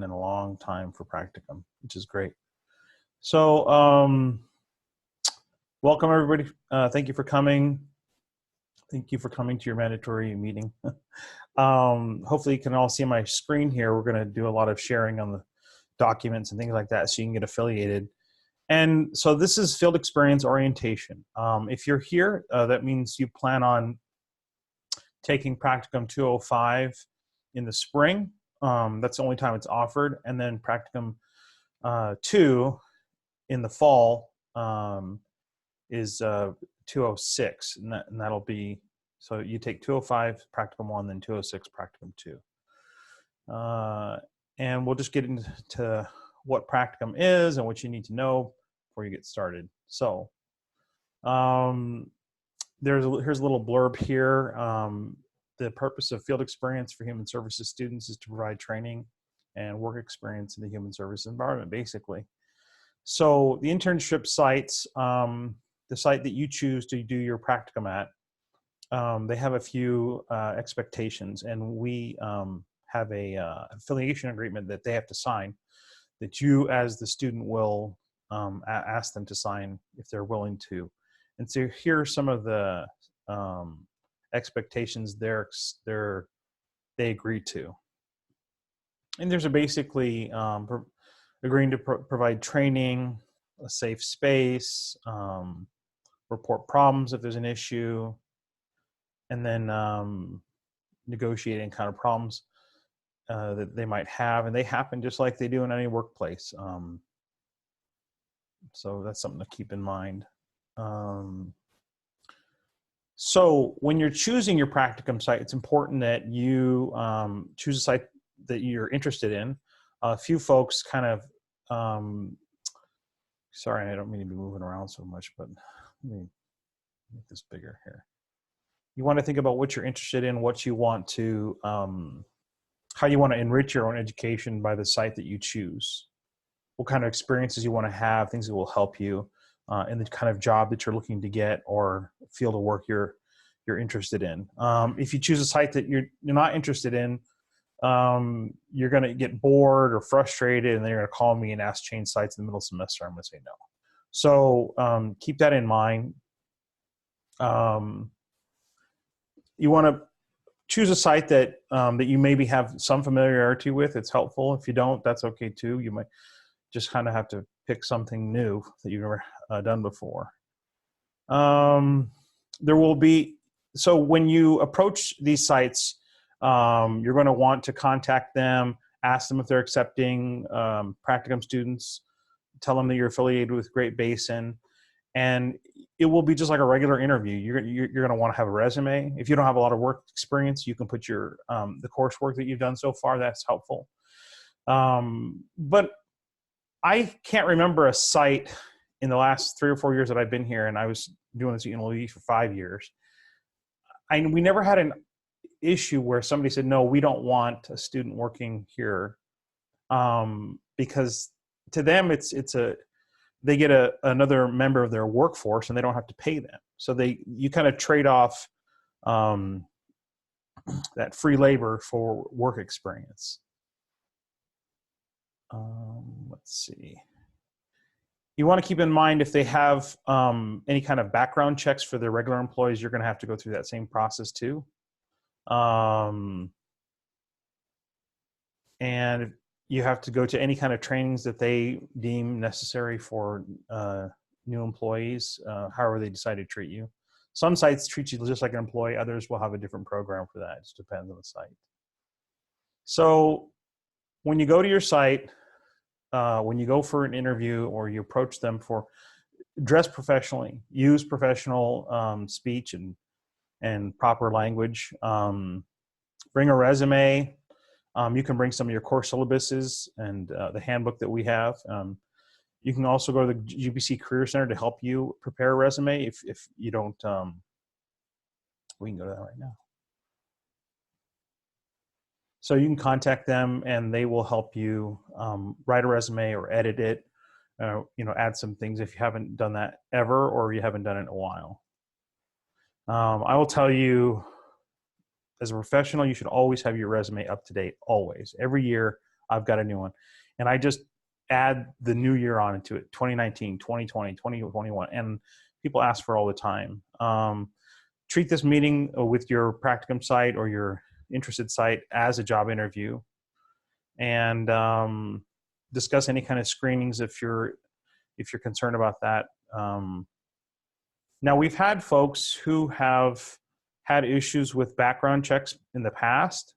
in a long time for practicum, which is great. So welcome everybody. Thank you for coming. Thank you for coming to your mandatory meeting. Hopefully you can all see my screen here. We're going to do a lot of sharing on the documents and things like that so you can get affiliated. And so this is field experience orientation. If you're here, that means you plan on taking practicum 205 in the spring. That's the only time it's offered. And then practicum 2 in the fall is 206. And that'll be, so you take 205 practicum 1, then 206 practicum 2. And we'll just get into what practicum is and what you need to know before you get started. So here's a little blurb here. The purpose of field experience for human services students is to provide training and work experience in the human services environment, basically. So the internship sites, the site that you choose to do your practicum at, they have a few expectations, and we have a affiliation agreement that they have to sign that you as the student will ask them to sign if they're willing to. And so here are some of the expectations they agree to. And there's basically agreeing to provide training, a safe space, report problems if there's an issue, and then negotiating kind of problems that they might have, and they happen just like they do in any workplace. So that's something to keep in mind. So when you're choosing your practicum site, it's important that you choose a site that you're interested in. A few folks kind of, sorry, I don't mean to be moving around so much, but let me make this bigger here. You want to think about what you're interested in, what you want to, how you want to enrich your own education by the site that you choose, what kind of experiences you want to have, things that will help you in the kind of job that you're looking to get or field of work you're interested in. If you choose a site that you're not interested in, you're going to get bored or frustrated, and then you're going to call me and ask change sites in the middle of the semester. I'm going to say no. So keep that in mind. You want to choose a site that that you maybe have some familiarity with. It's helpful. If you don't, that's okay too. You might just kind of have to pick something new that you've never done before. There will be, so when you approach these sites, you're going to want to contact them, ask them if they're accepting practicum students, tell them that you're affiliated with Great Basin, and it will be just like a regular interview. You're going to want to have a resume. If you don't have a lot of work experience, you can put your the coursework that you've done so far. That's helpful. But I can't remember a site in the last 3 or 4 years that I've been here, and I was doing this at UNLV for 5 years. We never had an issue where somebody said, no, we don't want a student working here, because to them they get another member of their workforce and they don't have to pay them. So you kind of trade off that free labor for work experience. Let's see. You want to keep in mind if they have any kind of background checks for their regular employees, you're going to have to go through that same process too. And you have to go to any kind of trainings that they deem necessary for new employees, however they decide to treat you. Some sites treat you just like an employee, others will have a different program for that. It just depends on the site. So when you go to your site, when you go for an interview or you approach them dress professionally, use professional speech and proper language. Bring a resume. You can bring some of your course syllabuses and the handbook that we have. You can also go to the GBC Career Center to help you prepare a resume if you don't. We can go to that right now. So you can contact them and they will help you write a resume or edit it, add some things if you haven't done that ever or you haven't done it in a while. I will tell you, as a professional, you should always have your resume up to date, always. Every year, I've got a new one. And I just add the new year on into it, 2019, 2020, 2021. And people ask for it all the time. Treat this meeting with your practicum site or your interested site as a job interview, and discuss any kind of screenings if you're concerned about that. Now, we've had folks who have had issues with background checks in the past.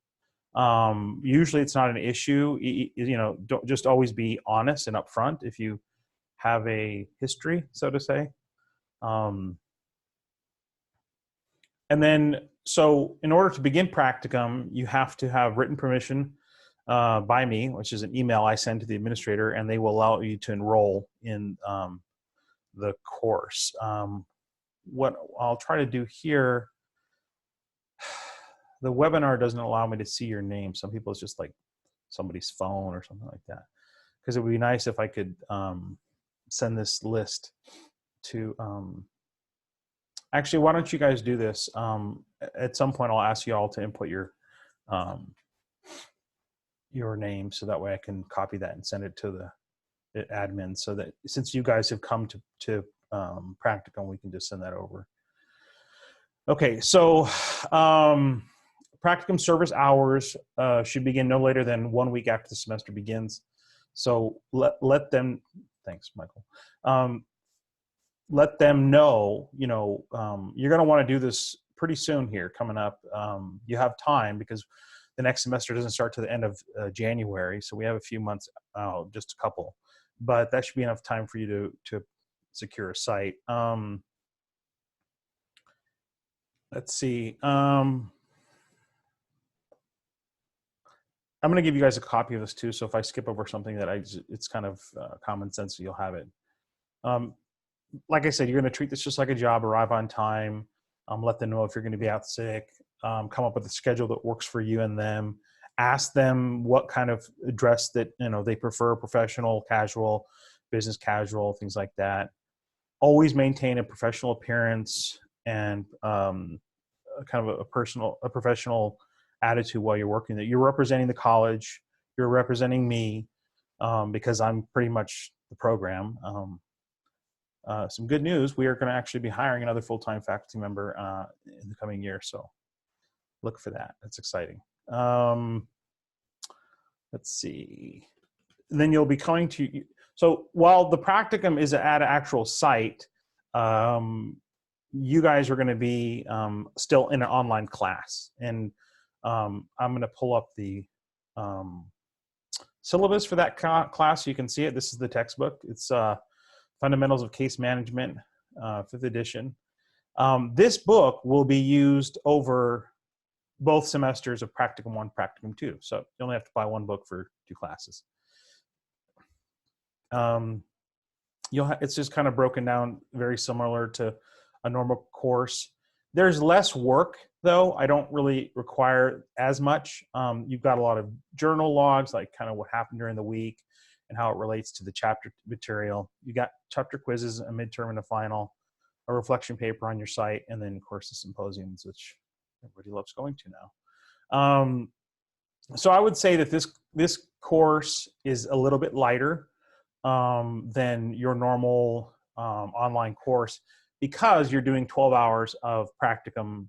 Usually it's not an issue. Don't just always be honest and upfront if you have a history, so to say. And then, so in order to begin practicum, you have to have written permission by me, which is an email I send to the administrator, and they will allow you to enroll in the course. What I'll try to do here, the webinar doesn't allow me to see your name. Some people, it's just like somebody's phone or something like that. Because it would be nice if I could send this list to, actually, why don't you guys do this? At some point, I'll ask you all to input your name, so that way I can copy that and send it to the admin, so that since you guys have come to practicum, we can just send that over. Okay, so practicum service hours should begin no later than 1 week after the semester begins. So let them, thanks, Michael. Let them know, you're going to want to do this pretty soon here coming up. You have time because the next semester doesn't start to the end of January. So we have a few months out, just a couple, but that should be enough time for you to secure a site. Let's see. I'm going to give you guys a copy of this too. So if I skip over something that it's kind of common sense, you'll have it. Like I said, you're going to treat this just like a job. Arrive on time. Let them know if you're going to be out sick. Come up with a schedule that works for you and them. Ask them what kind of dress that they prefer: professional, casual, business casual, things like that. Always maintain a professional appearance and kind of a professional attitude while you're working there. You're representing the college. You're representing me because I'm pretty much the program. Some good news, we are going to actually be hiring another full-time faculty member in the coming year, so look for that. That's exciting. Let's see. Then you'll be coming to, so while the practicum is at an actual site, you guys are going to be still in an online class. And I'm going to pull up the syllabus for that class so you can see it. This is the textbook. It's Fundamentals of Case Management, 5th edition. This book will be used over both semesters of Practicum 1, Practicum 2. So you only have to buy one book for 2 classes. It's just kind of broken down very similar to a normal course. There's less work, though. I don't really require as much. You've got a lot of journal logs, like kind of what happened during the week and how it relates to the chapter material. You got chapter quizzes, a midterm and a final, a reflection paper on your site, and then, of course, the symposiums, which everybody loves going to now. So I would say that this course is a little bit lighter than your normal online course, because you're doing 12 hours of practicum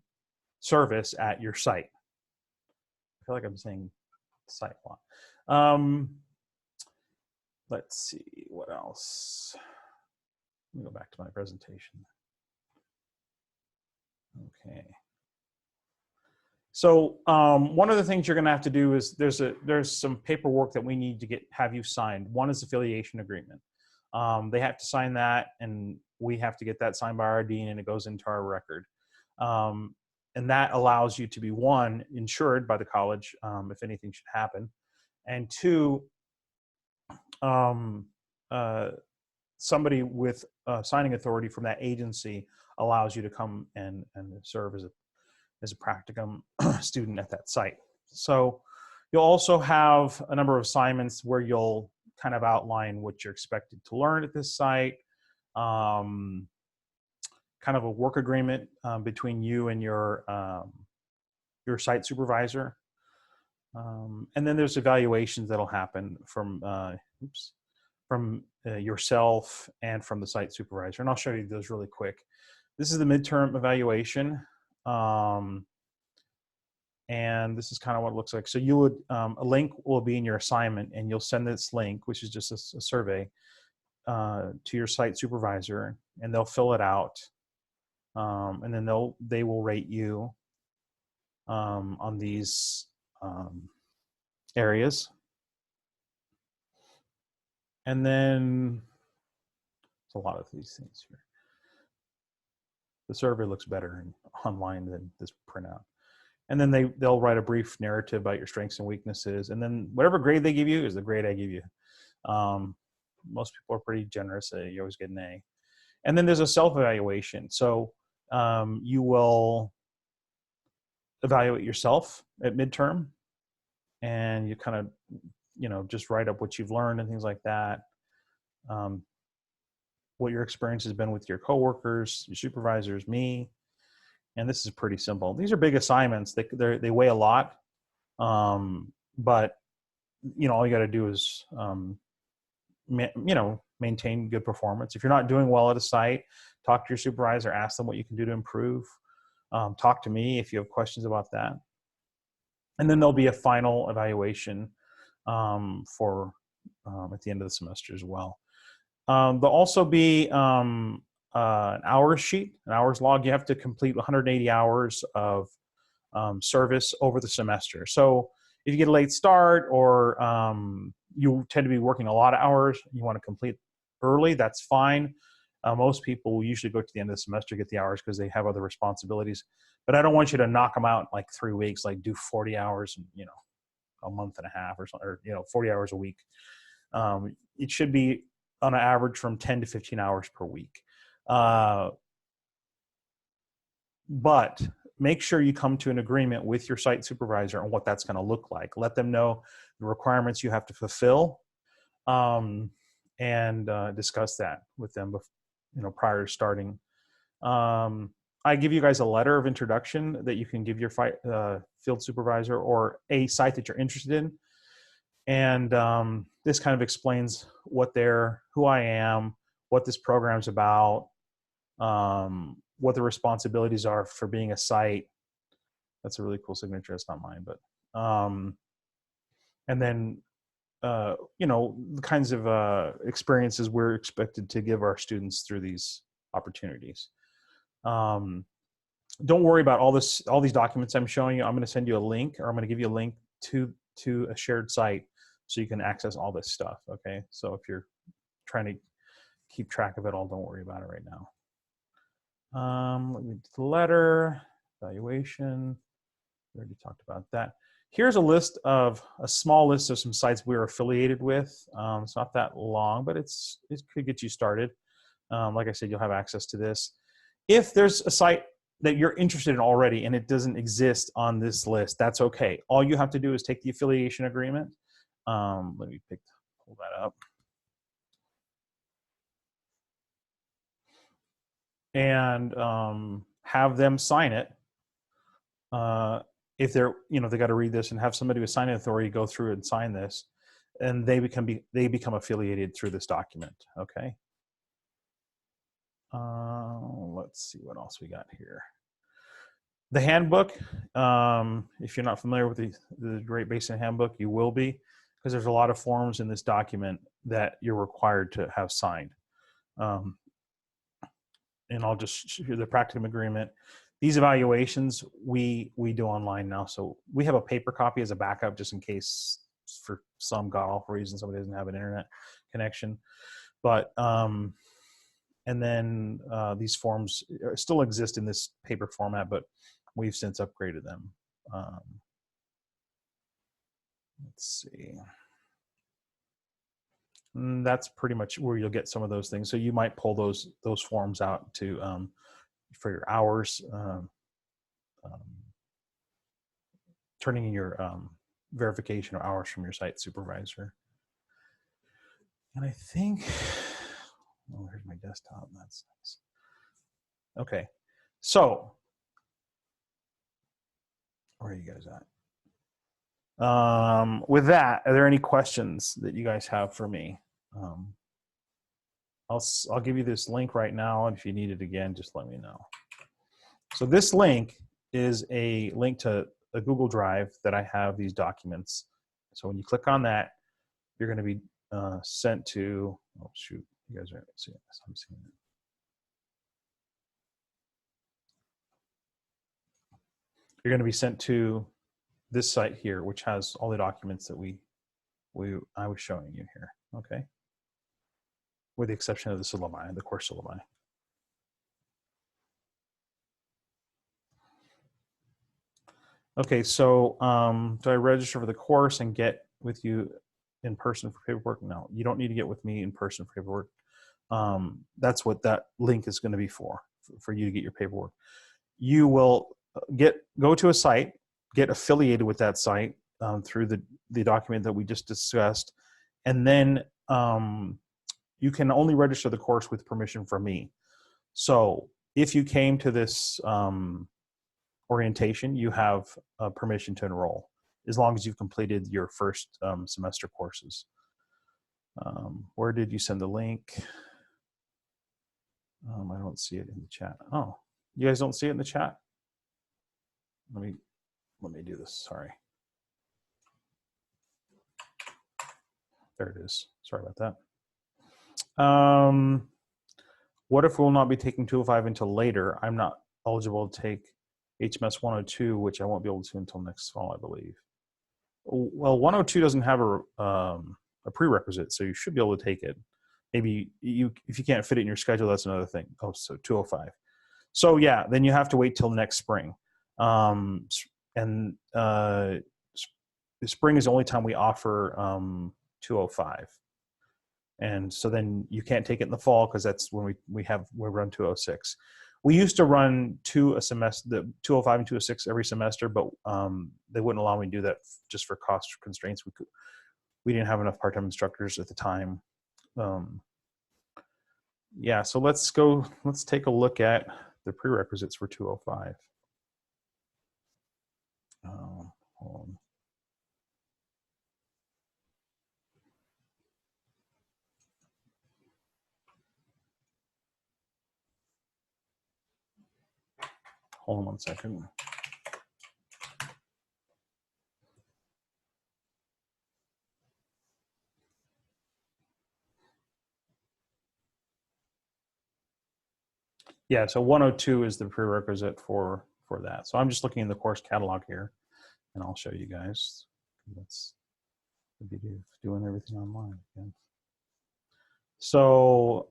service at your site. I feel like I'm saying site a lot. Let's see, what else? Let me go back to my presentation. Okay. So one of the things you're going to have to do is there's some paperwork that we need to have you signed. One is affiliation agreement. They have to sign that, and we have to get that signed by our dean, and it goes into our record. And that allows you to be, 1, insured by the college if anything should happen, and 2, somebody with signing authority from that agency allows you to come and serve as a practicum student at that site. So you'll also have a number of assignments where you'll kind of outline what you're expected to learn at this site, kind of a work agreement between you and your site supervisor. And then there's evaluations that'll happen from yourself and from the site supervisor. And I'll show you those really quick. This is the midterm evaluation. And this is kind of what it looks like. So you would, a link will be in your assignment, and you'll send this link, which is just a survey, to your site supervisor, and they'll fill it out. And then they will rate you on these areas. And then it's a lot of these things here. The survey looks better online than this printout. And then they'll write a brief narrative about your strengths and weaknesses. And then whatever grade they give you is the grade I give you. Most people are pretty generous. You always get an A. And then there's a self-evaluation. So you will evaluate yourself at midterm, and you kind of, just write up what you've learned and things like that. What your experience has been with your coworkers, your supervisors, me. And this is pretty simple. These are big assignments. They weigh a lot, but all you got to do is maintain good performance. If you're not doing well at a site, talk to your supervisor, ask them what you can do to improve. Talk to me if you have questions about that. And then there'll be a final evaluation for at the end of the semester as well. There'll also be an hours sheet, an hours log. You have to complete 180 hours of service over the semester. So if you get a late start, or you tend to be working a lot of hours, you want to complete early, that's fine. Most people will usually go to the end of the semester, get the hours, because they have other responsibilities. But I don't want you to knock them out in like 3 weeks, like do 40 hours, a month and a half or something, or 40 hours a week. It should be on an average from 10 to 15 hours per week. But make sure you come to an agreement with your site supervisor on what that's going to look like. Let them know the requirements you have to fulfill, and discuss that with them, prior to starting. I give you guys a letter of introduction that you can give your field supervisor, or a site that you're interested in. And this kind of explains who I am, what this program's about, what the responsibilities are for being a site. That's a really cool signature. It's not mine, but and then the kinds of experiences we're expected to give our students through these opportunities. Don't worry about all these documents I'm showing you. I'm going to send you a link, or I'm going to give you a link to a shared site so you can access all this stuff. Okay, so if you're trying to keep track of it all, don't worry about it right now. Let me do the letter, evaluation. We already talked about that. Here's a small list of some sites we're affiliated with. It's not that long, but it could get you started. Like I said, you'll have access to this. If there's a site that you're interested in already and it doesn't exist on this list, that's okay. All you have to do is take the affiliation agreement. Let me pull that up. And have them sign it. If they got to read this, and have somebody with signing authority go through and sign this, and they become affiliated through this document. Okay. Let's see what else we got here. The handbook. If you're not familiar with the Great Basin Handbook, you will be, because there's a lot of forms in this document that you're required to have signed. And I'll just show you the practicum agreement. These evaluations we do online now, so we have a paper copy as a backup, just in case for some god-awful reason somebody doesn't have an internet connection. But and then these forms still exist in this paper format, but we've since upgraded them. Let's see. And that's pretty much where you'll get some of those things. So you might pull those forms out to for your hours, turning in your verification of hours from your site supervisor. And I think, oh, here's my desktop. That's nice. Okay, so where are you guys at? With that, are there any questions that you guys have for me? I'll give you this link right now, and if you need it again, just let me know. So this link is a link to a Google Drive that I have these documents. So when you click on that, you're going to be sent to, oh shoot, you guys are seeing this, I'm seeing it. You're going to be sent to this site here, which has all the documents that I was showing you here, okay? With the exception of the syllabi, the course syllabi. Okay, so do I register for the course and get with you in person for paperwork? No, you don't need to get with me in person for paperwork. That's what that link is going to be for you to get your paperwork. You will go to a site, get affiliated with that site through the document that we just discussed, and then you can only register the course with permission from me. So if you came to this orientation, you have permission to enroll as long as you've completed your first semester courses. Where did you send the link? I don't see it in the chat. Oh, you guys don't see it in the chat? Let me do this, sorry. There it is, sorry about that. What if we'll not be taking 205 until later? I'm not eligible to take HMS 102, which I won't be able to until next fall, I believe. Well, 102 doesn't have a prerequisite, so you should be able to take it. Maybe if you can't fit it in your schedule, that's another thing. Oh, so 205. So yeah, then you have to wait till next spring. And spring is the only time we offer 205. And so then you can't take it in the fall because that's when we run 206. We used to run the 205 and 206 every semester, but they wouldn't allow me to do that just for cost constraints. We didn't have enough part-time instructors at the time. Yeah, so let's take a look at the prerequisites for 205. Hold on. Hold on one second. Yeah, so 102 is the prerequisite for that. So I'm just looking in the course catalog here, and I'll show you guys. That's the beauty of doing everything online again. So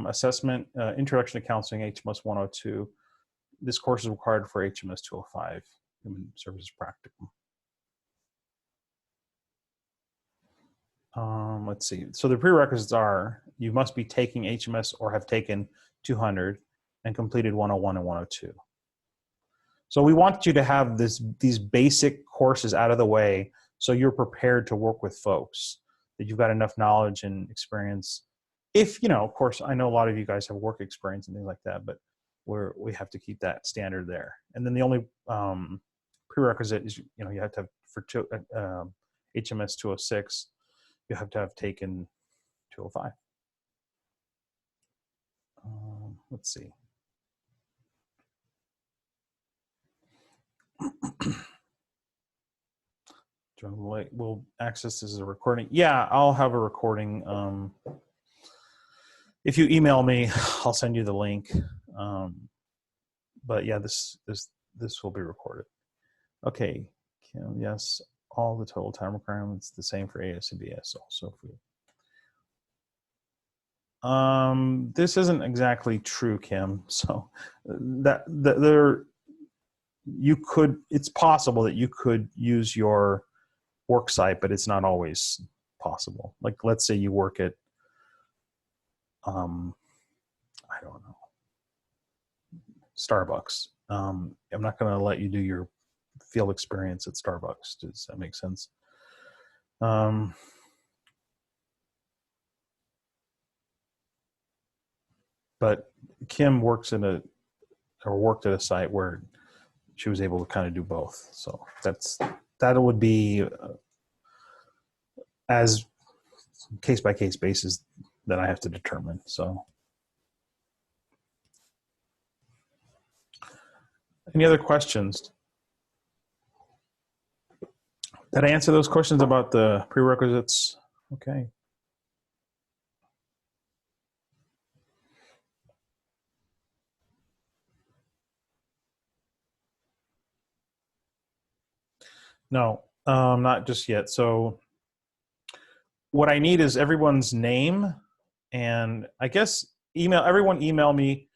assessment, Introduction to Counseling, HMS 102. This course is required for HMS 205, Human Services Practicum. Let's see. So the prerequisites are you must be taking HMS or have taken 200 and completed 101 and 102. So we want you to have these basic courses out of the way so you're prepared to work with folks, that you've got enough knowledge and experience. If, of course, I know a lot of you guys have work experience and things like that, but we have to keep that standard there. And then the only prerequisite is, you have to have for HMS 206, you have to have taken 205. Let's see. We'll access this as a recording. Yeah, I'll have a recording. If you email me, I'll send you the link. But yeah, this will be recorded. Okay, Kim, yes, all the total time requirements the same for AS and BS also. This isn't exactly true, Kim. So it's possible that you could use your work site, but it's not always possible. Like, let's say you work at, I don't know, Starbucks. I'm not going to let you do your field experience at Starbucks. Does that make sense? But Kim worked at a site where she was able to kind of do both. So that's that would be as case by case basis that I have to determine. So, any other questions? Did I answer those questions about the prerequisites? Okay. No, not just yet. So what I need is everyone's name, and I guess email me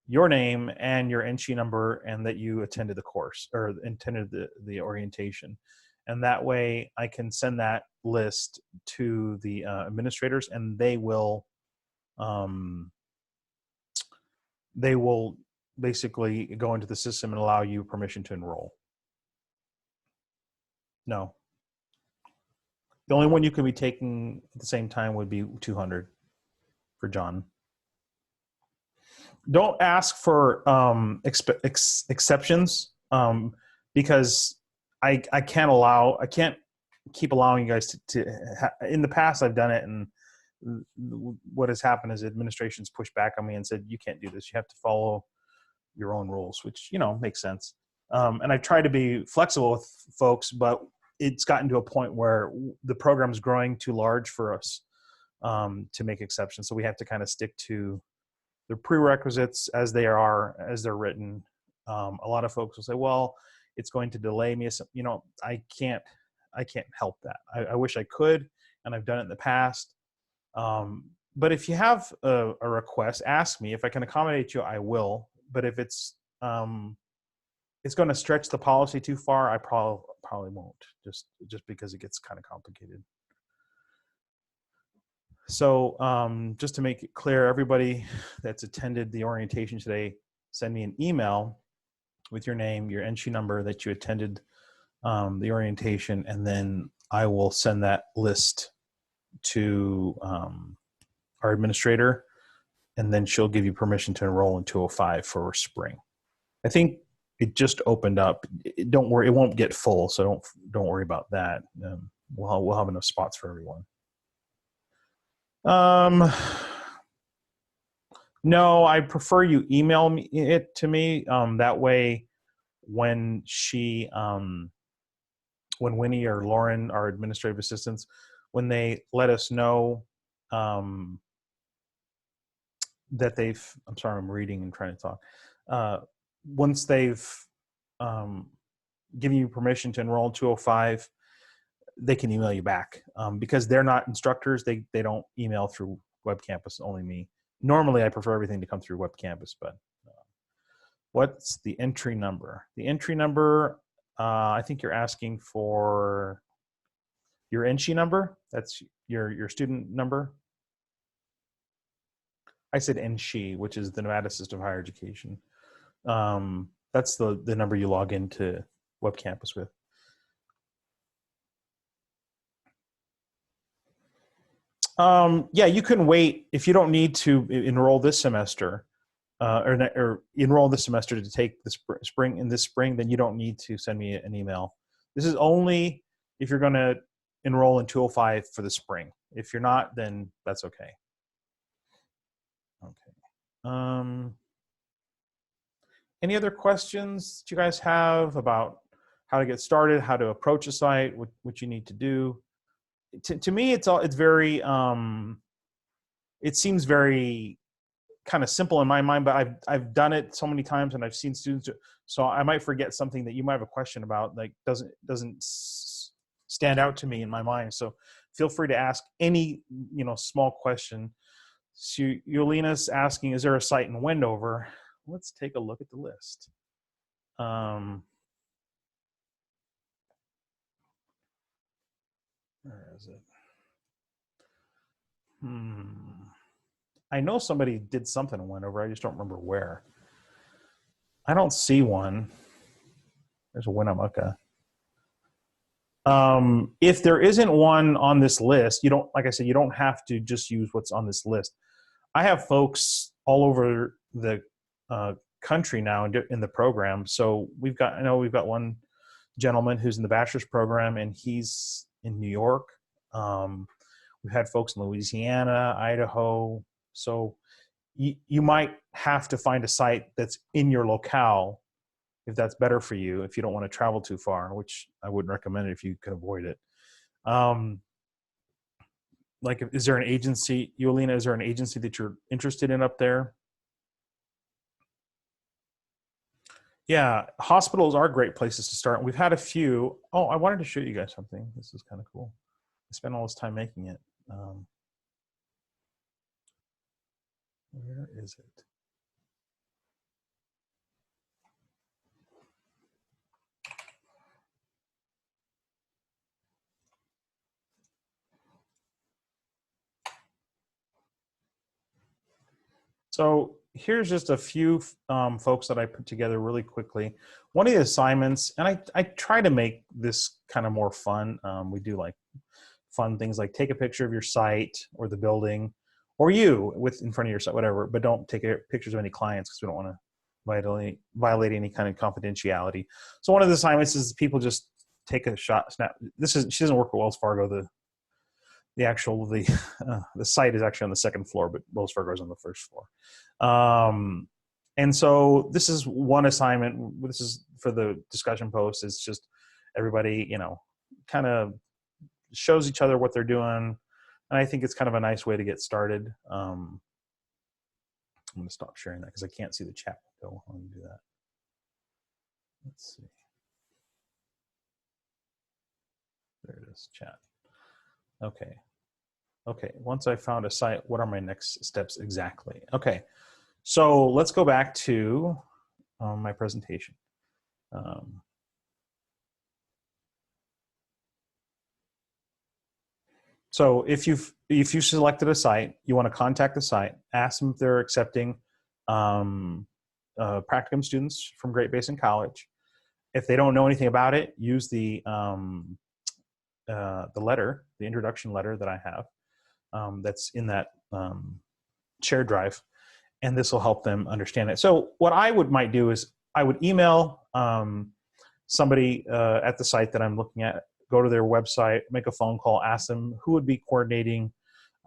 your name and your NSHE number, and that you attended the course or attended the orientation. And that way I can send that list to the administrators, and they will basically go into the system and allow you permission to enroll. No. The only one you can be taking at the same time would be 200 for John. Don't ask for exceptions because I can't keep allowing you guys in the past I've done it, and what has happened is administration's pushed back on me and said, you can't do this. You have to follow your own rules, which, makes sense. And I try to be flexible with folks, but it's gotten to a point where the program's growing too large for us to make exceptions. So we have to kind of stick to the prerequisites as they're written. A lot of folks will say, well, it's going to delay me. I can't help that. I wish I could, and I've done it in the past. But if you have a request, ask me. If I can accommodate you, I will. But if it's going to stretch the policy too far, I probably won't, just because it gets kind of complicated. So just to make it clear, everybody that's attended the orientation today, send me an email with your name, your NSHE number that you attended the orientation, and then I will send that list to our administrator, and then she'll give you permission to enroll in 205 for spring. I think it just opened up. Don't worry, it won't get full, so don't worry about that. We'll have enough spots for everyone. No, I prefer you email it to me. That way, when when Winnie or Lauren, our administrative assistants, when they let us know that I'm sorry, I'm reading and trying to talk. Once they've given you permission to enroll in 205, they can email you back because they're not instructors. They don't email through Web Campus, only me. Normally, I prefer everything to come through Web Campus, but what's the entry number? The entry number, I think you're asking for your NSHE number. That's your student number. I said NSHE, which is the Nevada System of Higher Education. That's the number you log into Web Campus with. Yeah, you can wait if you don't need to enroll this semester or enroll this semester to take the spring, then you don't need to send me an email. This is only if you're going to enroll in 205 for the spring. If you're not, then that's okay. Okay. Any other questions that you guys have about how to get started, how to approach a site, what you need to do? To me, it's very, it seems very kind of simple in my mind, but I've done it so many times and I've seen students so I might forget something that you might have a question about, like doesn't stand out to me in my mind. So feel free to ask any, small question. So Yolina's asking, is there a site in Wendover? Let's take a look at the list. Where is it? I know somebody did something in Wendover. I just don't remember where. I don't see one. There's a Winnemucca. If there isn't one on this list, like I said, you don't have to just use what's on this list. I have folks all over the country now in the program. So I know we've got one gentleman who's in the bachelor's program, and he's in New York. We've had folks in Louisiana, Idaho. So you might have to find a site that's in your locale if that's better for you, if you don't want to travel too far, which I wouldn't recommend it if you could avoid it. Like, is there an agency, Yolina, is there an agency that you're interested in up there? Yeah, hospitals are great places to start. We've had a few. Oh, I wanted to show you guys something. This is kind of cool. I spent all this time making it. Where is it? So here's just a few folks that I put together really quickly. One of the assignments, and I try to make this kind of more fun. We do like fun things like take a picture of your site or the building, or you with in front of your site, whatever, but don't take pictures of any clients because we don't want to violate any kind of confidentiality. So one of the assignments is people just take a shot, snap. She doesn't work at Wells Fargo. The site is actually on the second floor, but Wells Fargo is on the first floor. And so this is one assignment. This is for the discussion post. It's just everybody, kind of shows each other what they're doing. And I think it's kind of a nice way to get started. I'm going to stop sharing that because I can't see the chat window. Let me do that. Let's see. There it is, chat. Okay. Okay, once I found a site, what are my next steps exactly? Okay, so let's go back to my presentation. So if you selected a site, you want to contact the site, ask them if they're accepting practicum students from Great Basin College. If they don't know anything about it, use the letter, the introduction letter that I have. That's in that shared drive, and this will help them understand it. So what I might do is I would email somebody at the site that I'm looking at, go to their website, make a phone call, ask them who would be coordinating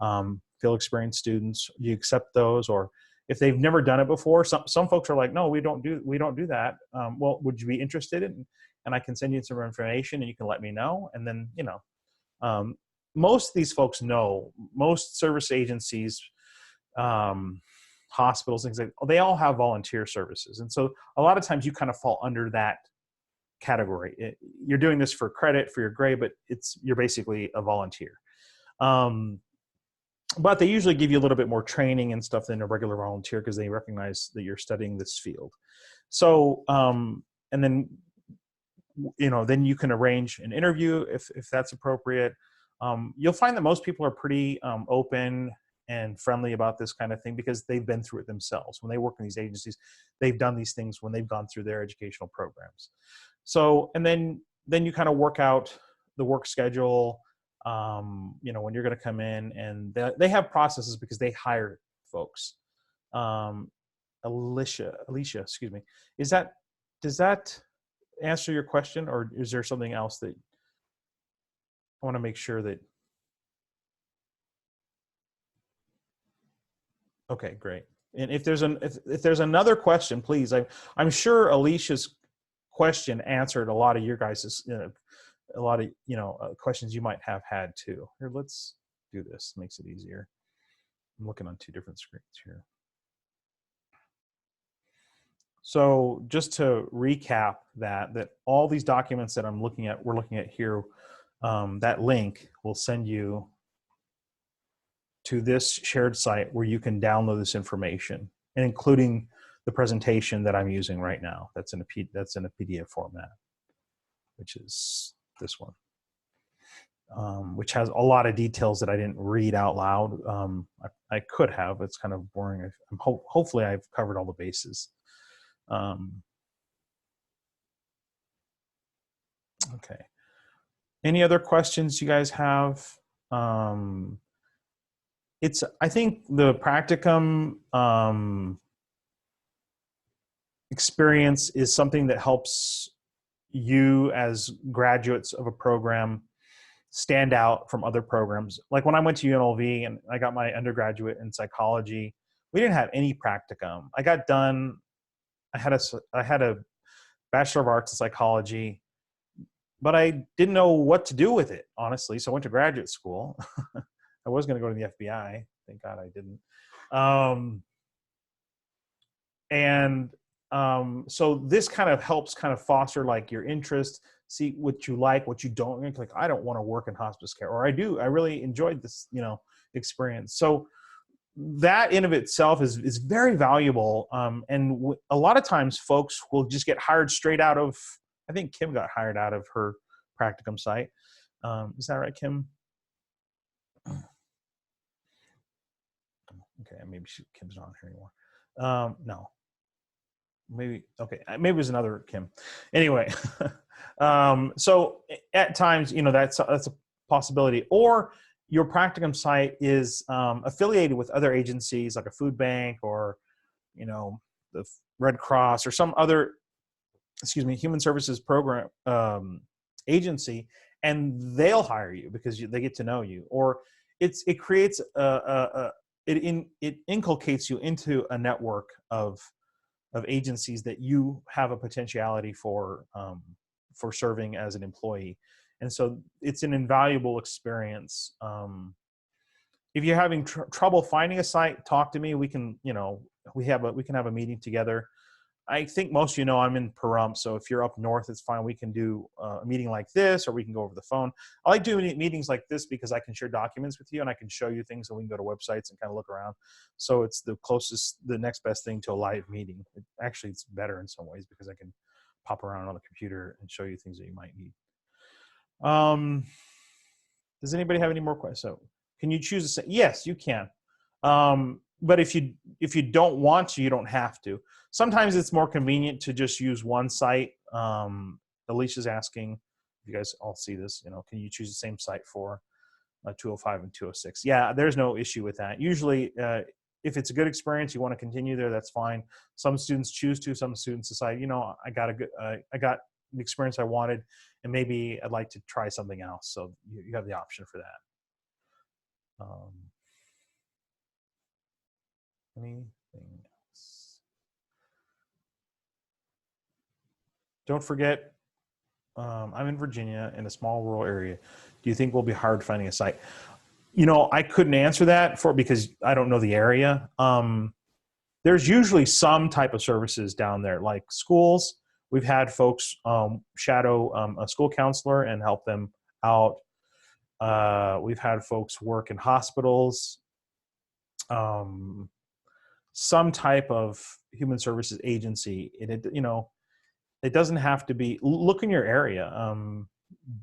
field experience students. Do you accept those? Or if they've never done it before, some folks are like, no, we don't do that. Well, would you be interested in? And I can send you some information, and you can let me know. And then most of these folks know, most service agencies, hospitals, things like, they all have volunteer services. And so a lot of times you kind of fall under that category. You're doing this for credit, for your grade, but you're basically a volunteer. But they usually give you a little bit more training and stuff than a regular volunteer because they recognize that you're studying this field. So, and then, then you can arrange an interview if that's appropriate. You'll find that most people are pretty open and friendly about this kind of thing because they've been through it themselves. When they work in these agencies, they've done these things when they've gone through their educational programs. So, and then you kind of work out the work schedule, when you're going to come in, and they have processes because they hire folks. Alicia, excuse me. Does that answer your question, or is there something else that I want to make sure that? Okay, great. And if there's another question, please. I'm sure Alicia's question answered a lot of your guys's, a lot of questions you might have had too. Here, let's do this. Makes it easier. I'm looking on two different screens here. So just to recap that all these documents that we're looking at here, that link will send you to this shared site where you can download this information, and including the presentation that I'm using right now. That's in a PDF format, which is this one, which has a lot of details that I didn't read out loud. I could have. It's kind of boring. Hopefully I've covered all the bases. Okay. Any other questions you guys have? I think the practicum experience is something that helps you as graduates of a program stand out from other programs. Like when I went to UNLV and I got my undergraduate in psychology, we didn't have any practicum. I got done. I had a Bachelor of Arts in psychology, but I didn't know what to do with it, honestly. So I went to graduate school. I was going to go to the FBI. Thank God I didn't. So this kind of helps kind of foster like your interest, see what you like, what you don't like. I don't want to work in hospice care, or I do. I really enjoyed this, experience. So that in of itself is very valuable. A lot of times folks will just get hired straight out of, I think Kim got hired out of her practicum site. Is that right, Kim? Okay, maybe Kim's not here anymore. No. Maybe, okay, maybe it was another Kim. Anyway, so at times, that's a possibility. Or your practicum site is affiliated with other agencies like a food bank or, the Red Cross or some other, human services program agency, and they'll hire you because they get to know you. Or it creates it inculcates you into a network of agencies that you have a potentiality for serving as an employee. And so it's an invaluable experience. If you're having trouble finding a site, talk to me. We can, we can have a meeting together. I think most of I'm in Pahrump, so if you're up north, it's fine. We can do a meeting like this, or we can go over the phone. I like doing meetings like this because I can share documents with you and I can show you things, and we can go to websites and kind of look around. So it's the next best thing to a live meeting. Actually, it's better in some ways because I can pop around on the computer and show you things that you might need. Does anybody have any more questions? So can you choose to say, yes, you can. But if you don't want to, you don't have to. Sometimes it's more convenient to just use one site. Alicia's asking, you guys all see this, can you choose the same site for 205 and 206? Yeah, there's no issue with that. Usually, if it's a good experience, you want to continue there, that's fine. Some students choose to, some students decide, I got the experience I wanted, and maybe I'd like to try something else. So you have the option for that. Anything else? Don't forget, I'm in Virginia in a small rural area. Do you think we'll be hard finding a site? I couldn't answer that because I don't know the area. There's usually some type of services down there, like schools. We've had folks shadow a school counselor and help them out. We've had folks work in hospitals. Some type of human services agency. It doesn't have to be. Look in your area.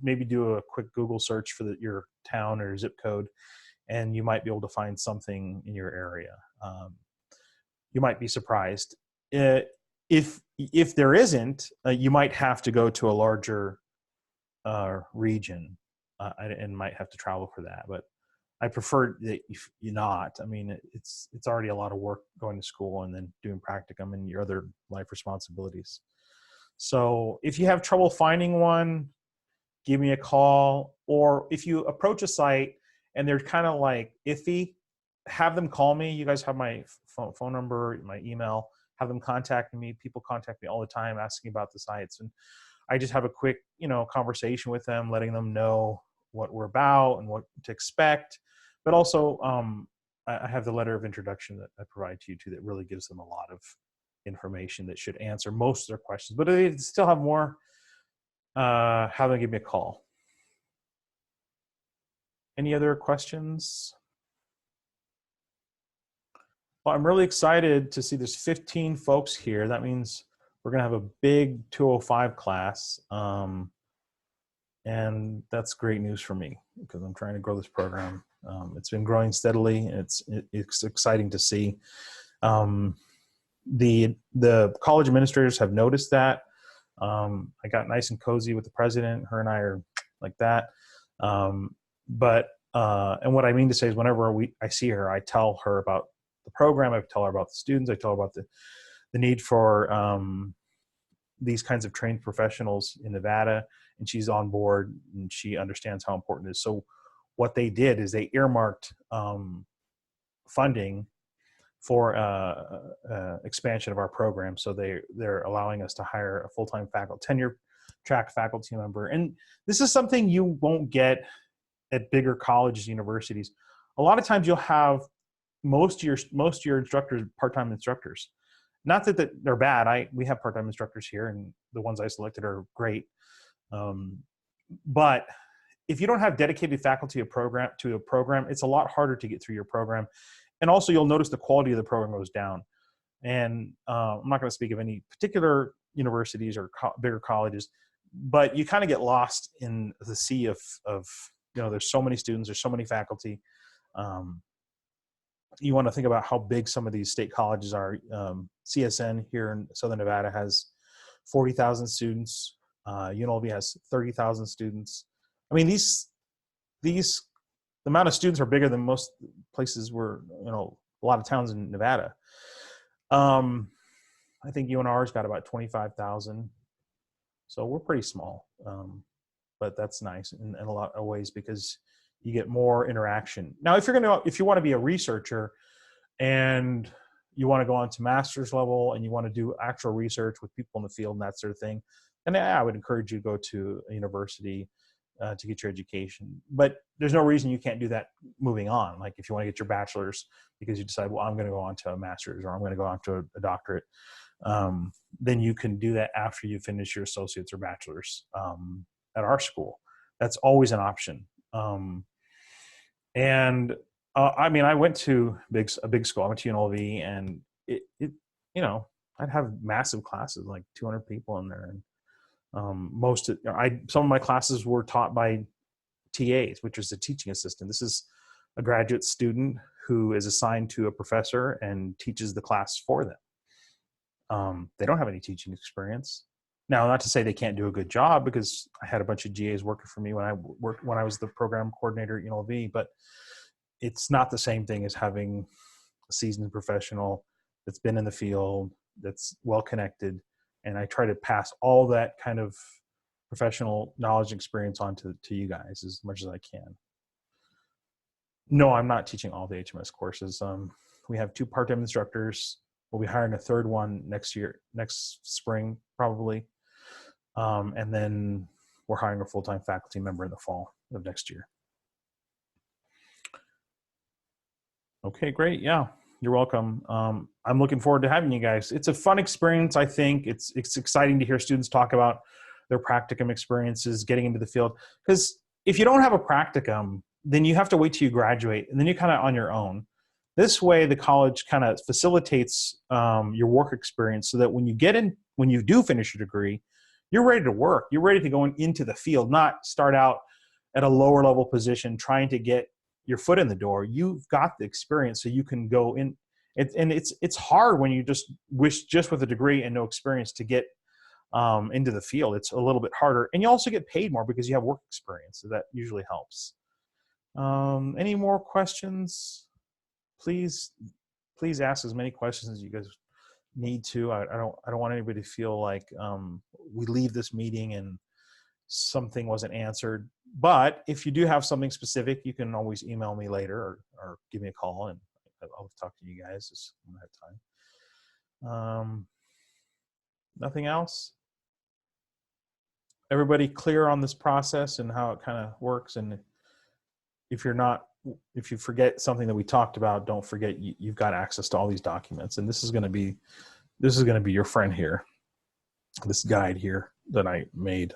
Maybe do a quick Google search for your town or zip code, and you might be able to find something in your area. You might be surprised. If there isn't, you might have to go to a larger region and might have to travel for that. But I prefer that you not. I mean, it's already a lot of work going to school and then doing practicum and your other life responsibilities. So if you have trouble finding one, give me a call. Or if you approach a site and they're kind of like iffy, have them call me. You guys have my phone number, my email. Have them contact me. People contact me all the time asking about the sites. And I just have a quick, conversation with them, letting them know what we're about and what to expect. But also, I have the letter of introduction that I provide to you too that really gives them a lot of information that should answer most of their questions. But if they still have more, have them give me a call. Any other questions? Well, I'm really excited to see there's 15 folks here. That means we're going to have a big 205 class. And that's great news for me because I'm trying to grow this program. It's been growing steadily, and it's exciting to see. The college administrators have noticed that. I got nice and cozy with the president. Her and I are like that. And what I mean to say is whenever I see her, I tell her about the program. I tell her about the students. I tell her about the need for these kinds of trained professionals in Nevada, and she's on board and she understands how important it is. So what they did is they earmarked funding for expansion of our program. So they're allowing us to hire a full-time faculty, tenure track faculty member. And this is something you won't get at bigger colleges, universities. A lot of times you'll have most of your instructors, part-time instructors. Not that they're bad. We have part-time instructors here, and the ones I selected are great. But if you don't have dedicated faculty to a program, it's a lot harder to get through your program. And also you'll notice the quality of the program goes down. And I'm not going to speak of any particular universities or bigger colleges, but you kind of get lost in the sea of there's so many students, there's so many faculty. You want to think about how big some of these state colleges are. CSN here in Southern Nevada has 40,000 students. UNLV has 30,000 students. I mean, the amount of students are bigger than most places where, a lot of towns in Nevada. I think UNR's got about 25,000. So we're pretty small. But that's nice in a lot of ways because you get more interaction. Now, if you want to be a researcher and you want to go on to master's level and you want to do actual research with people in the field and that sort of thing, then I would encourage you to go to a university to get your education. But there's no reason you can't do that moving on. Like if you want to get your bachelor's because you decide, well, I'm going to go on to a master's or I'm going to go on to a doctorate, then you can do that after you finish your associate's or bachelor's at our school. That's always an option. I went to a big school. I went to UNLV, and I'd have massive classes, like 200 people in there. And some of my classes were taught by TAs, which is a teaching assistant. This is a graduate student who is assigned to a professor and teaches the class for them. They don't have any teaching experience. Now, not to say they can't do a good job, because I had a bunch of GAs working for me when I was the program coordinator at UNLV, but it's not the same thing as having a seasoned professional that's been in the field, that's well connected. And I try to pass all that kind of professional knowledge and experience on to you guys as much as I can. No, I'm not teaching all the HMS courses. We have 2 part-time instructors. We'll be hiring a 3rd one next spring, probably. And then we're hiring a full-time faculty member in the fall of next year. Okay, great. Yeah, you're welcome. I'm looking forward to having you guys. It's a fun experience, I think. It's exciting to hear students talk about their practicum experiences, getting into the field. Because if you don't have a practicum, then you have to wait till you graduate, and then you're kind of on your own. This way, the college kind of facilitates your work experience so that when you do finish your degree, you're ready to work. You're ready to go into the field, not start out at a lower level position trying to get your foot in the door. You've got the experience, so you can go in. And it's hard when you just with a degree and no experience to get into the field. It's a little bit harder, and you also get paid more because you have work experience, so that usually helps. Any more questions? Please ask as many questions as you guys need to. I don't want anybody to feel like we leave this meeting and something wasn't answered. But if you do have something specific, you can always email me later or give me a call, and I'll talk to you guys when I have time. Nothing else? Everybody clear on this process and how it kind of works? And if you forget something that we talked about, don't forget you've got access to all these documents, and this is going to be your friend here, this guide here that I made.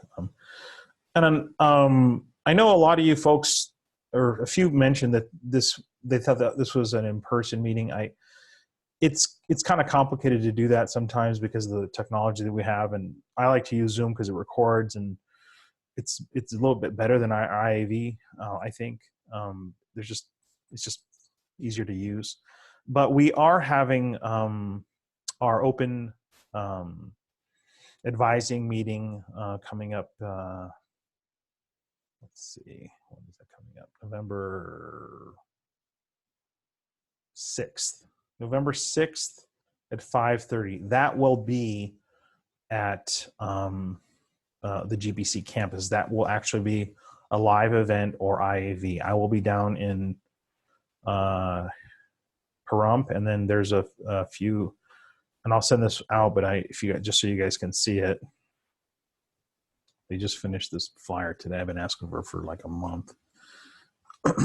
I know a lot of you folks, or a few, mentioned that they thought that this was an in-person meeting. It's kind of complicated to do that sometimes because of the technology that we have, and I like to use Zoom because it records, and it's a little bit better than IAV, I think. It's just easier to use. But we are having our open advising meeting coming up. Let's see, when is that coming up? November 6th. November 6th at 5:30. That will be at the GBC campus. That will actually be a live event or IAV. I will be down in Pahrump, and then there's a few, and I'll send this out, but if you just so you guys can see it. They just finished this flyer today. I've been asking for like a month. I'll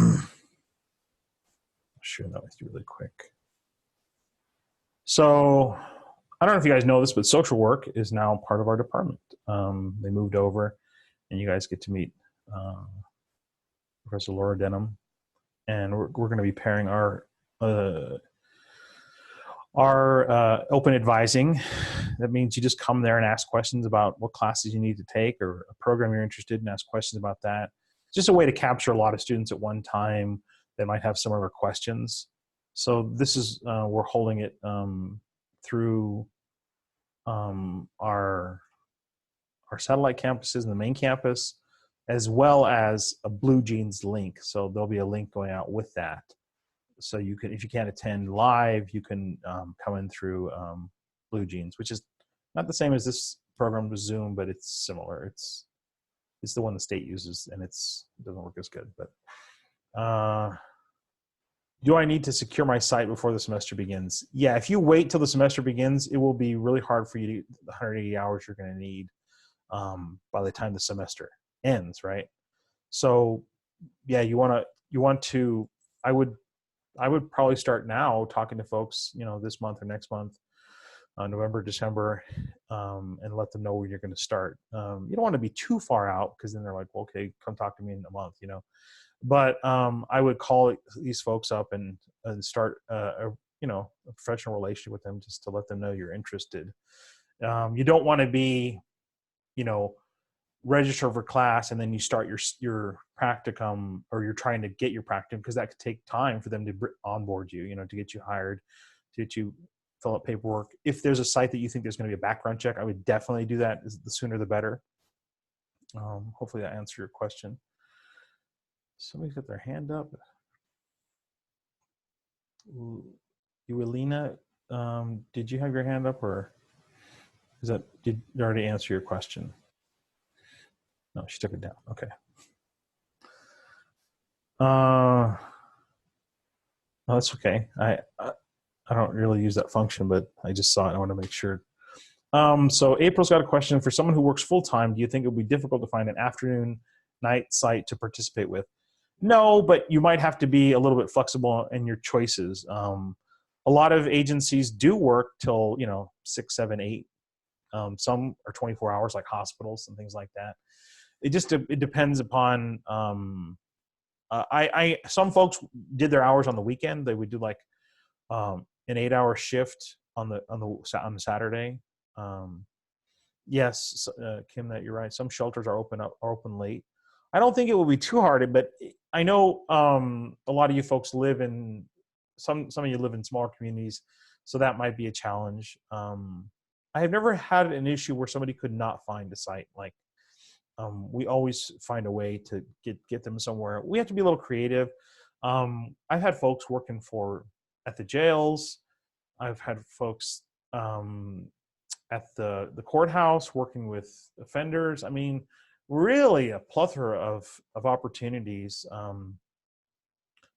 share that with you really quick. So I don't know if you guys know this, but social work is now part of our department. They moved over, and you guys get to meet Professor Laura Denham, and we're going to be pairing our open advising. That means you just come there and ask questions about what classes you need to take or a program you're interested in, ask questions about that. It's just a way to capture a lot of students at one time that might have similar questions. So this is, we're holding it through our satellite campuses and the main campus, as well as a Blue Jeans link. So there'll be a link going out with that. So you can, if you can't attend live, you can come in through Blue Jeans, which is not the same as this program with Zoom, but it's similar. It's the one the state uses, and it doesn't work as good. But do I need to secure my site before the semester begins? Yeah, if you wait till the semester begins, it will be really hard for you to get the 180 hours you're going to need by the time the semester ends, right? So yeah, you want to. I would probably start now talking to folks, this month or next month, November, December, and let them know when you're going to start. You don't want to be too far out, because then they're like, well, okay, come talk to me in a month, But I would call these folks up and start a professional relationship with them, just to let them know you're interested. You don't want to be, register for class and then you start your practicum, or you're trying to get your practicum, because that could take time for them to onboard you, to get you hired, to get you fill out paperwork. If there's a site that you think there's going to be a background check, I would definitely do that. The sooner the better. Hopefully that answered your question. Somebody's got their hand up. Alina, did you have your hand up, or did you already answer your question? No, she took it down. Okay. No, that's okay. I don't really use that function, but I just saw it. I want to make sure. So April's got a question. For someone who works full-time, do you think it would be difficult to find an afternoon, night site to participate with? No, but you might have to be a little bit flexible in your choices. A lot of agencies do work till 6, 7, 8. Some are 24 hours, like hospitals and things like that. It depends upon. Some folks did their hours on the weekend. They would do like an 8-hour shift on the Saturday. Yes, Kim, that you're right. Some shelters are open late. I don't think it will be too hard, but I know a lot of you folks live in some of you live in smaller communities, so that might be a challenge. I have never had an issue where somebody could not find a site. Like we always find a way to get them somewhere. We have to be a little creative. I've had folks working at the jails. I've had folks at the courthouse working with offenders. I mean, really a plethora of opportunities.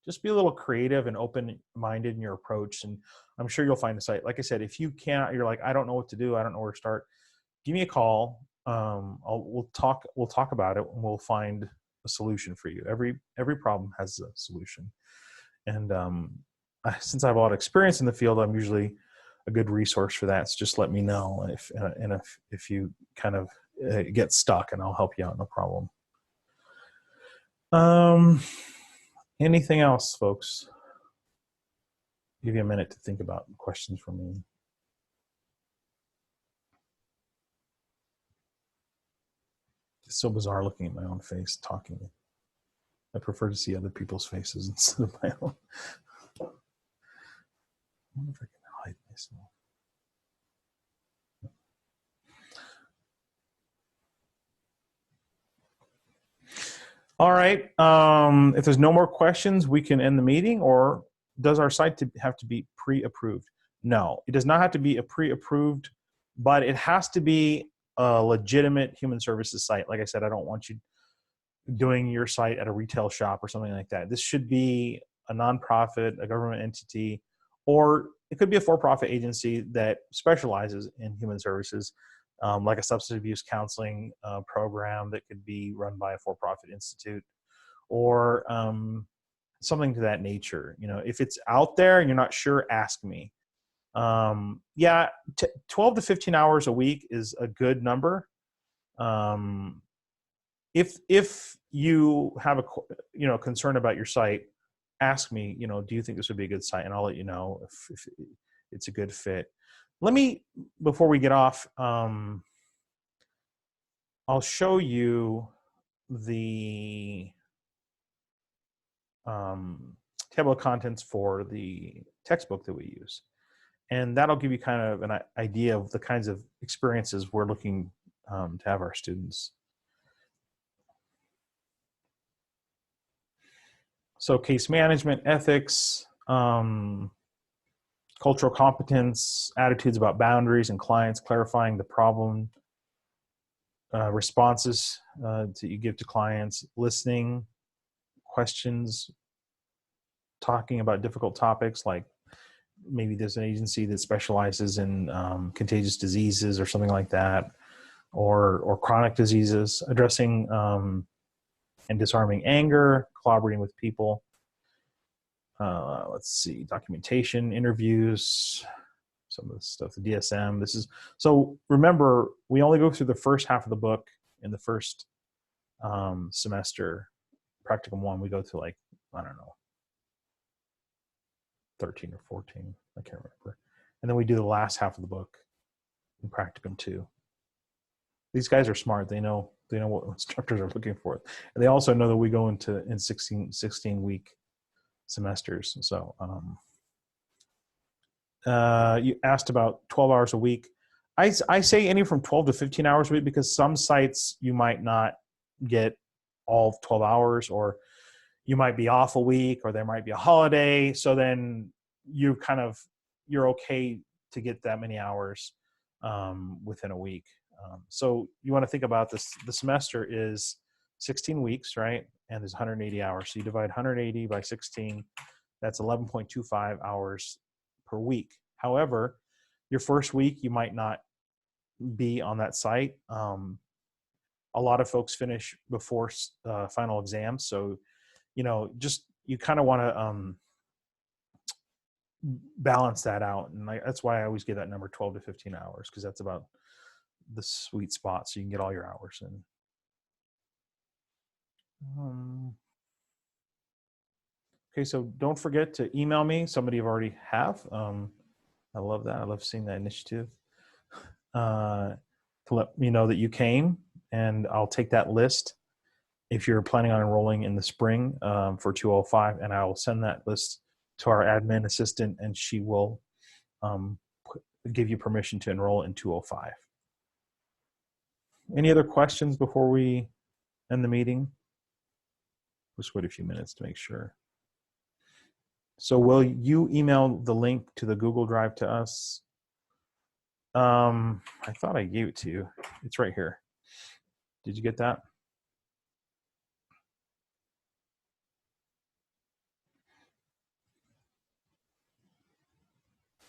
Just be a little creative and open-minded in your approach, and I'm sure you'll find a site. Like I said, if you can't, you're like, I don't know what to do, I don't know where to start, give me a call. We'll talk about it, and we'll find a solution for you. Every problem has a solution, and since I have a lot of experience in the field, I'm usually a good resource for that. So just let me know if you kind of get stuck, and I'll help you out. No problem. Anything else, folks? Give you a minute to think about questions for me. It's so bizarre looking at my own face talking. I prefer to see other people's faces instead of my own. I wonder if I can hide myself. All right. If there's no more questions, we can end the meeting. Or does our site have to be pre-approved? No, it does not have to be a pre-approved but it has to be a legitimate human services site. Like I said, I don't want you doing your site at a retail shop or something like that. This should be a nonprofit, a government entity, or it could be a for-profit agency that specializes in human services, like a substance abuse counseling program that could be run by a for-profit institute, or something to that nature. You know, if it's out there and you're not sure, ask me. Yeah, 12 to 15 hours a week is a good number. If you have a concern about your site, ask me, do you think this would be a good site? And I'll let you know if it's a good fit. Let me, before we get off, I'll show you the table of contents for the textbook that we use. And that'll give you kind of an idea of the kinds of experiences we're looking to have our students. So case management, ethics, cultural competence, attitudes about boundaries and clients, clarifying the problem, responses that you give to clients, listening, questions, talking about difficult topics, like maybe there's an agency that specializes in contagious diseases or something like that, or chronic diseases, addressing and disarming anger, collaborating with people. Let's see, documentation, interviews, some of the stuff, the DSM. So remember, we only go through the first half of the book in the first semester. Practicum 1, we go to like, I don't know, 13 or 14, I can't remember. And then we do the last half of the book in Practicum 2. These guys are smart. They know what instructors are looking for. And they also know that we go in 16-week semesters. So you asked about 12 hours a week. I say any from 12 to 15 hours a week, because some sites you might not get all 12 hours, or you might be off a week, or there might be a holiday. So then you're okay to get that many hours within a week. So you want to think about this. The semester is 16 weeks, right? And there's 180 hours. So you divide 180 by 16. That's 11.25 hours per week. However, your first week, you might not be on that site. A lot of folks finish before final exams. So, you kind of want to balance that out. And that's why I always give that number 12 to 15 hours, because that's about the sweet spot, so you can get all your hours in. Okay, so don't forget to email me. Somebody you already have. I love that. I love seeing that initiative. To let me know that you came, and I'll take that list if you're planning on enrolling in the spring for 205, and I will send that list to our admin assistant, and she will give you permission to enroll in 205. Any other questions before we end the meeting? Just wait a few minutes to make sure. So will you email the link to the Google Drive to us? I thought I gave it to you. It's right here. Did you get that?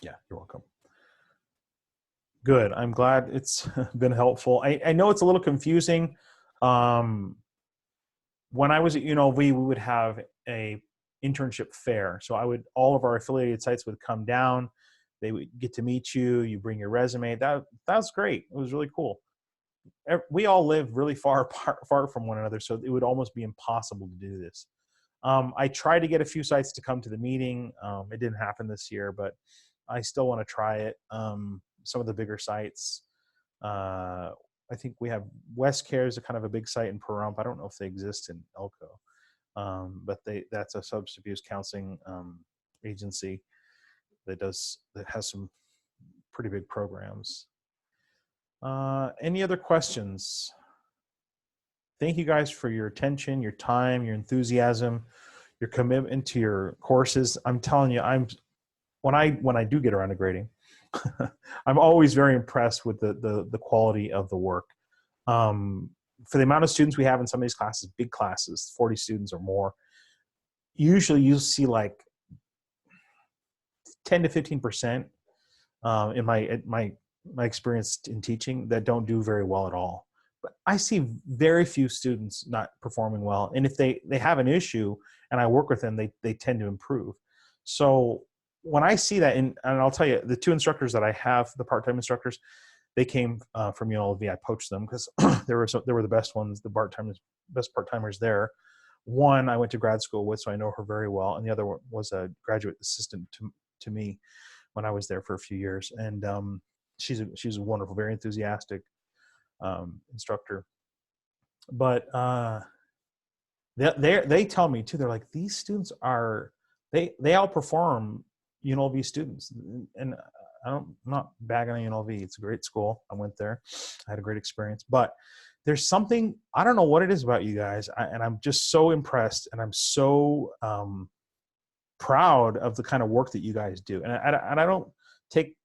Yeah, you're welcome. Good. I'm glad it's been helpful. I know it's a little confusing. When I was at UNLV, we would have a internship fair. So all of our affiliated sites would come down. They would get to meet you. You bring your resume. That was great. It was really cool. We all live really far from one another, so it would almost be impossible to do this. I tried to get a few sites to come to the meeting. It didn't happen this year, but I still want to try it. Some of the bigger sites. I think we have WestCare is a kind of a big site in Pahrump. I don't know if they exist in Elko, but that's a substance abuse counseling agency that has some pretty big programs. Any other questions? Thank you guys for your attention, your time, your enthusiasm, your commitment to your courses. I'm telling you, when I do get around to grading, I'm always very impressed with the quality of the work. For the amount of students we have in some of these classes, big classes, 40 students or more, usually you'll see like 10 to 15% in my experience in teaching that don't do very well at all. But I see very few students not performing well. And if they have an issue and I work with them, they tend to improve. So when I see that, and I'll tell you, the two instructors that I have, the part-time instructors, they came from UNLV. I poached them because they were the best ones, the best part-timers there. One I went to grad school with, so I know her very well, and the other one was a graduate assistant to me when I was there for a few years. And she's a wonderful, very enthusiastic instructor. But they tell me too. They're like, these students they outperform UNLV students, and I'm not bagging on UNLV. It's a great school. I went there. I had a great experience. But there's something, I don't know what it is about you guys, and I'm just so impressed, and I'm so proud of the kind of work that you guys do. And I don't take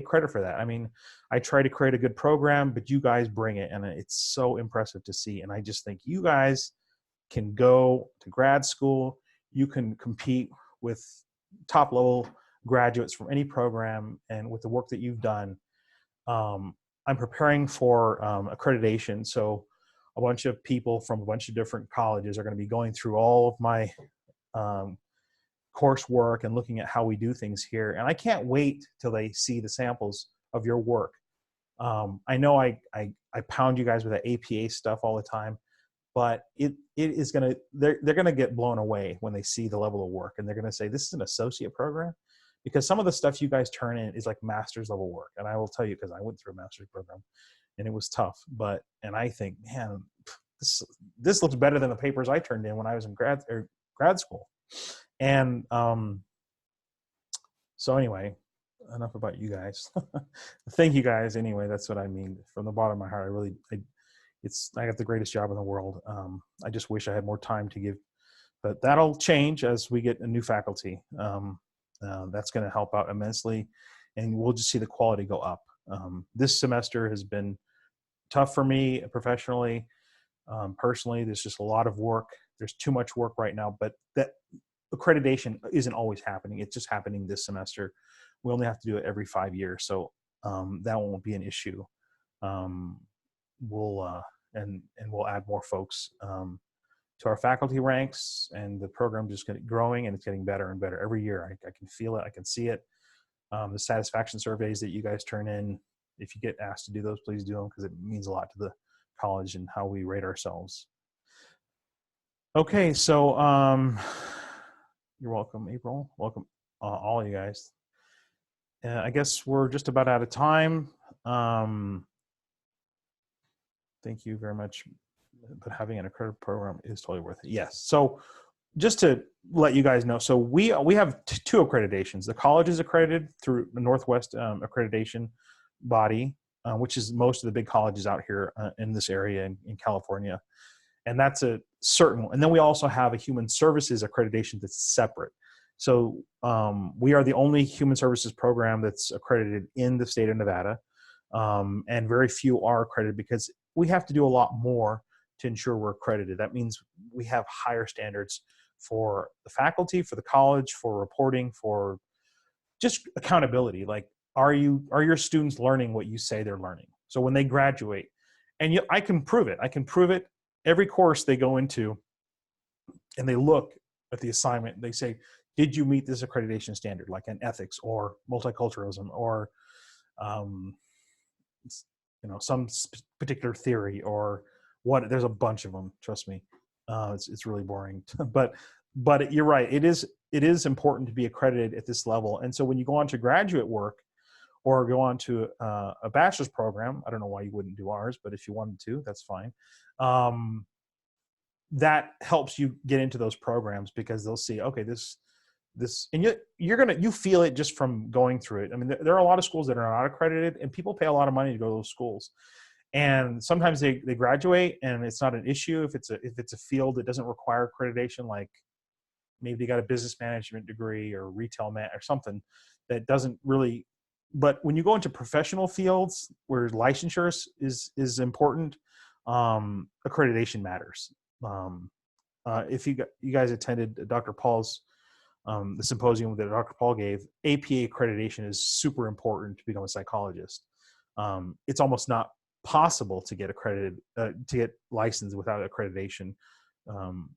credit for that. I mean, I try to create a good program, but you guys bring it, and it's so impressive to see. And I just think you guys can go to grad school. You can compete with top level graduates from any program, and with the work that you've done. I'm preparing for accreditation. So a bunch of people from a bunch of different colleges are going to be going through all of my coursework and looking at how we do things here. And I can't wait till they see the samples of your work. I know I pound you guys with that APA stuff all the time, but it is going to, they're going to get blown away when they see the level of work, and they're going to say, this is an associate program. Because some of the stuff you guys turn in is like master's level work. And I will tell you, because I went through a master's program and it was tough, and I think, man, this looks better than the papers I turned in when I was in grad school. And so anyway, enough about you guys. Thank you guys. Anyway, that's what I mean from the bottom of my heart. I got the greatest job in the world. I just wish I had more time to give, but that'll change as we get a new faculty. That's going to help out immensely, and we'll just see the quality go up. This semester has been tough for me professionally. Personally, there's just a lot of work. There's too much work right now, but that accreditation isn't always happening. It's just happening this semester. We only have to do it every 5 years, so that won't be an issue. We'll add more folks to our faculty ranks, and the program just growing, and it's getting better and better every year. I can feel it. I can see it. The satisfaction surveys that you guys turn in, if you get asked to do those, please do them, because it means a lot to the college and how we rate ourselves. Okay, so you're welcome, April. Welcome, all of you guys. I guess we're just about out of time. Thank you very much. But having an accredited program is totally worth it. Yes. So just to let you guys know, so we have two accreditations. The college is accredited through the Northwest accreditation body, which is most of the big colleges out here in this area in California. And that's a certain one. And then we also have a human services accreditation that's separate. So we are the only human services program that's accredited in the state of Nevada. And very few are accredited because we have to do a lot more to ensure we're accredited. That means we have higher standards for the faculty, for the college, for reporting, for just accountability. Like, are your students learning what you say they're learning? So when they graduate, and I can prove it. I can prove it every course they go into, and they look at the assignment. They say, did you meet this accreditation standard, like in ethics or multiculturalism or some particular theory or what? There's a bunch of them. Trust me, it's really boring. but you're right. It is important to be accredited at this level. And so when you go on to graduate work or go on to a bachelor's program, I don't know why you wouldn't do ours, but if you wanted to, that's fine. That helps you get into those programs because they'll see, okay, this, and you feel it just from going through it. I mean, there are a lot of schools that are not accredited, and people pay a lot of money to go to those schools. And sometimes they graduate and it's not an issue if it's a field that doesn't require accreditation, like maybe they got a business management degree or retail or something that doesn't really But when you go into professional fields where licensure is important, accreditation matters. If you guys attended Dr. Paul's the symposium that Dr. Paul gave, APA accreditation is super important to become a psychologist. It's almost not possible to get accredited, to get licensed without accreditation.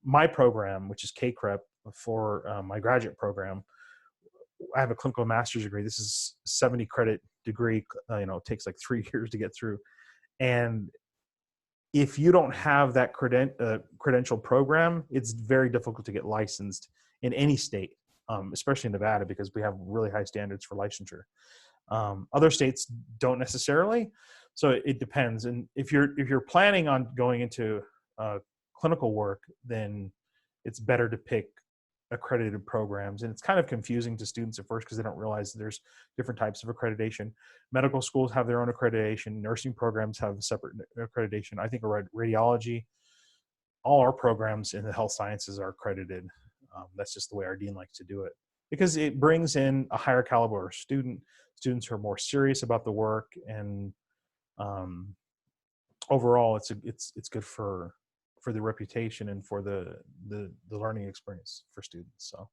My program, which is KCREP for my graduate program, I have a clinical master's degree. This is 70 credit degree. It takes like 3 years to get through. And if you don't have that credential program, it's very difficult to get licensed in any state, especially in Nevada, because we have really high standards for licensure. Other states don't necessarily, so it depends. And if you're planning on going into clinical work, then it's better to pick accredited programs. And it's kind of confusing to students at first because they don't realize there's different types of accreditation. Medical schools have their own accreditation. Nursing programs have separate accreditation. I think radiology, all our programs in the health sciences are accredited. That's just the way our dean likes to do it, because it brings in a higher caliber students who are more serious about the work, and overall it's good for the reputation and for the learning experience for students. So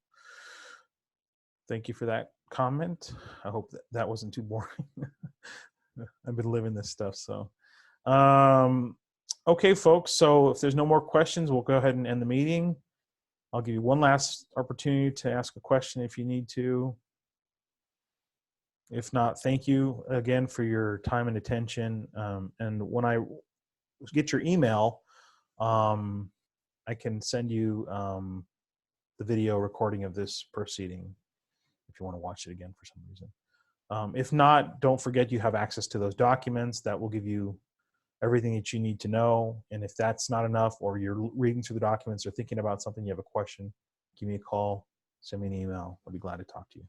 thank you for that comment. I hope that wasn't too boring. I've been living this stuff. So okay, folks, so if there's no more questions, we'll go ahead and end the meeting. I'll give you one last opportunity to ask a question if you need to. If not, thank you again for your time and attention. And when I get your email, I can send you the video recording of this proceeding if you want to watch it again for some reason. If not, don't forget you have access to those documents. That will give you everything that you need to know. And if that's not enough, or you're reading through the documents or thinking about something, you have a question, give me a call, send me an email. I'll be glad to talk to you.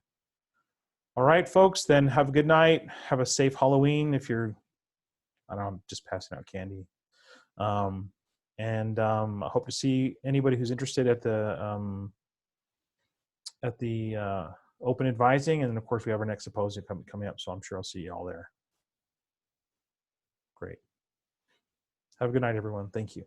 All right, folks, then have a good night. Have a safe Halloween if you're, I don't know, just passing out candy. And I hope to see anybody who's interested at the open advising. And then of course we have our next symposium coming up. So I'm sure I'll see you all there. Great. Have a good night, everyone. Thank you.